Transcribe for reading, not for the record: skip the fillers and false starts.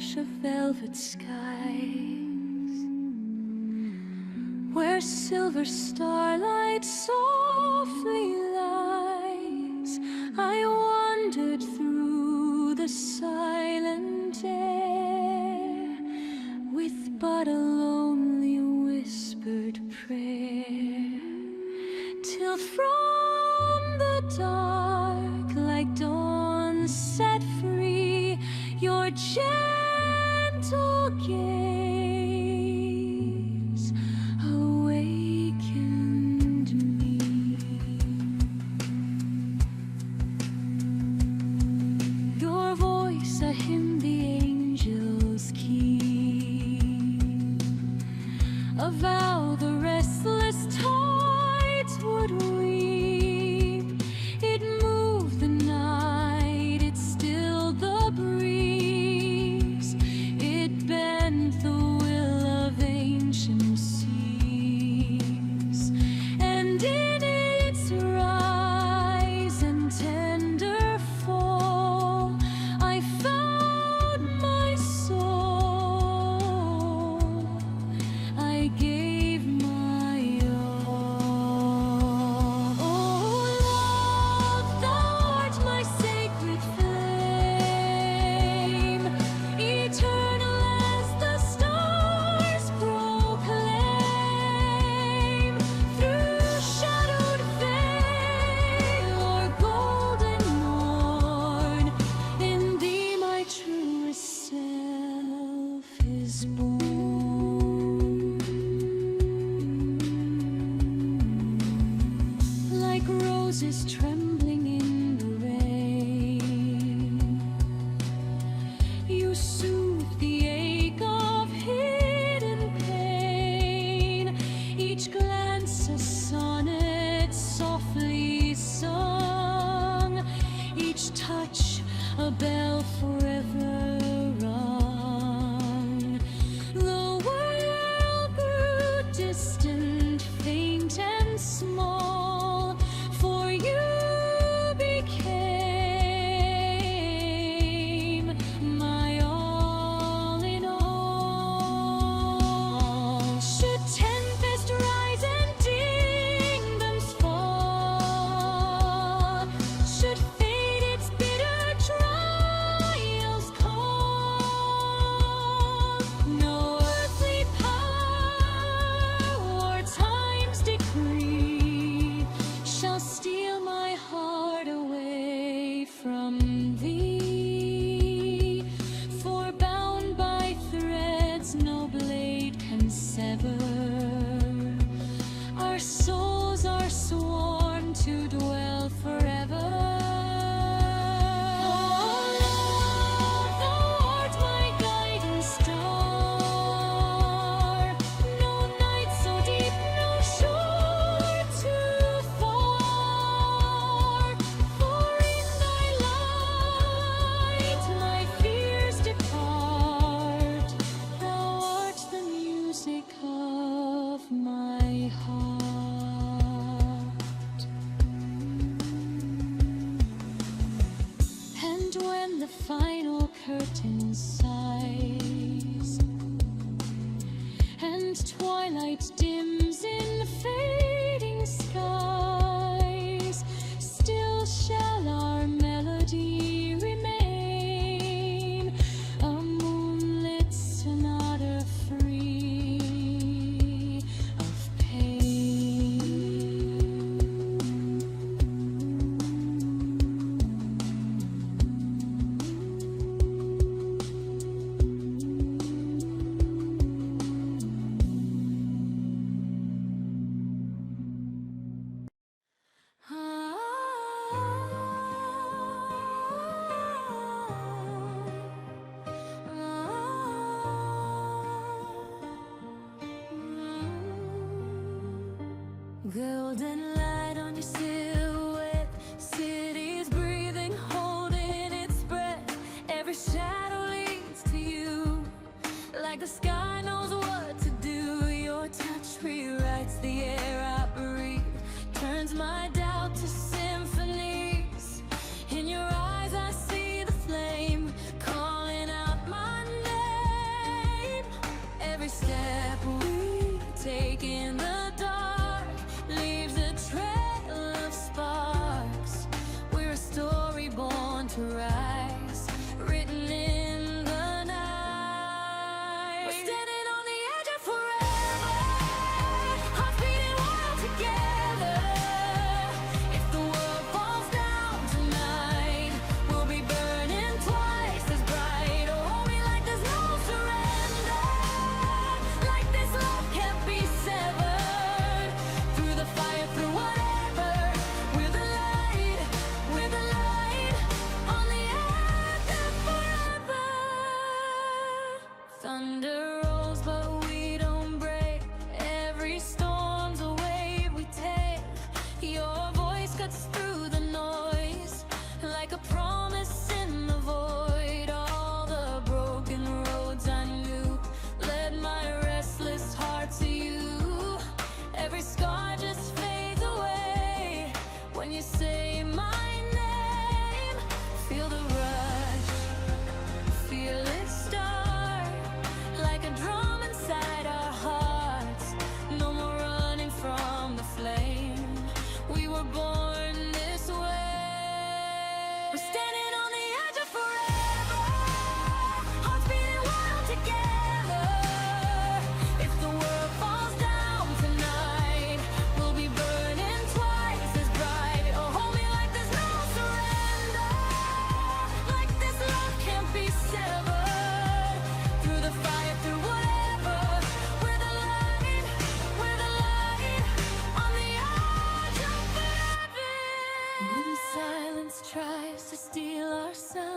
hush of velvet skies, where silver starlight softly lies. I wandered through the silent air with but a lonely whispered prayer, till from the dark like dawn set free, your gentle gaze awakened me. Your voice a hymn the angels keep, a vow the restless tides would weep. It moved the night, it stilled the breeze, it bent the will of ancient seas, and in its rise and tender fall, I found my soul. I gave my all. Oh, love, thou art my sacred flame, eternal as the stars proclaim. Through shadowed vale or golden morn, in thee my truest self is born. Like roses trembling in the rain, you soothe the ache of hidden pain. Each glance a sonnet softly sung, each touch a bell forever rung. The world grew distant, faint and small, for you became my all in all. Should tempest rise and kingdoms fall, should fate its bitter trials call, no earthly power or time's decree shall steal my heart away from thee. For bound by threads no blade can sever, our souls are sworn to dwell forever. Oh, love, thou art my guiding star, no night so deep, no shore too far. For in thy light my fears depart, thou art the music of my heart. And when the final curtain sighs, and twilight dims in fading skies, still shall our melody remain, a moonlit sonata free of pain. Golden light on your silhouette, cities breathing, holding its breath. Every shadow leads to you, like the sky knows what to do. Your touch rewrites the air I breathe, turns my doubt to symphonies. In your eyes I see the flame calling out my name. Thunder rolls, but we don't break. Every storm's a wave we take. Your voice cuts through the noise like a promise in the void. All the broken roads I knew led my restless heart to you. Every scar just fades away when you say my name. Feel the rush, feel it start like a drum inside our hearts. No more running from the flame. We were born this way. We're standing on the edge of forever, hearts beating wild together. If the world falls down tonight, we'll be burning twice as bright. Oh, hold me like there's no surrender, like this love can't be severed. Through the fire, through whatever, we're the light on the edge of heaven. When silence tries to steal our sound.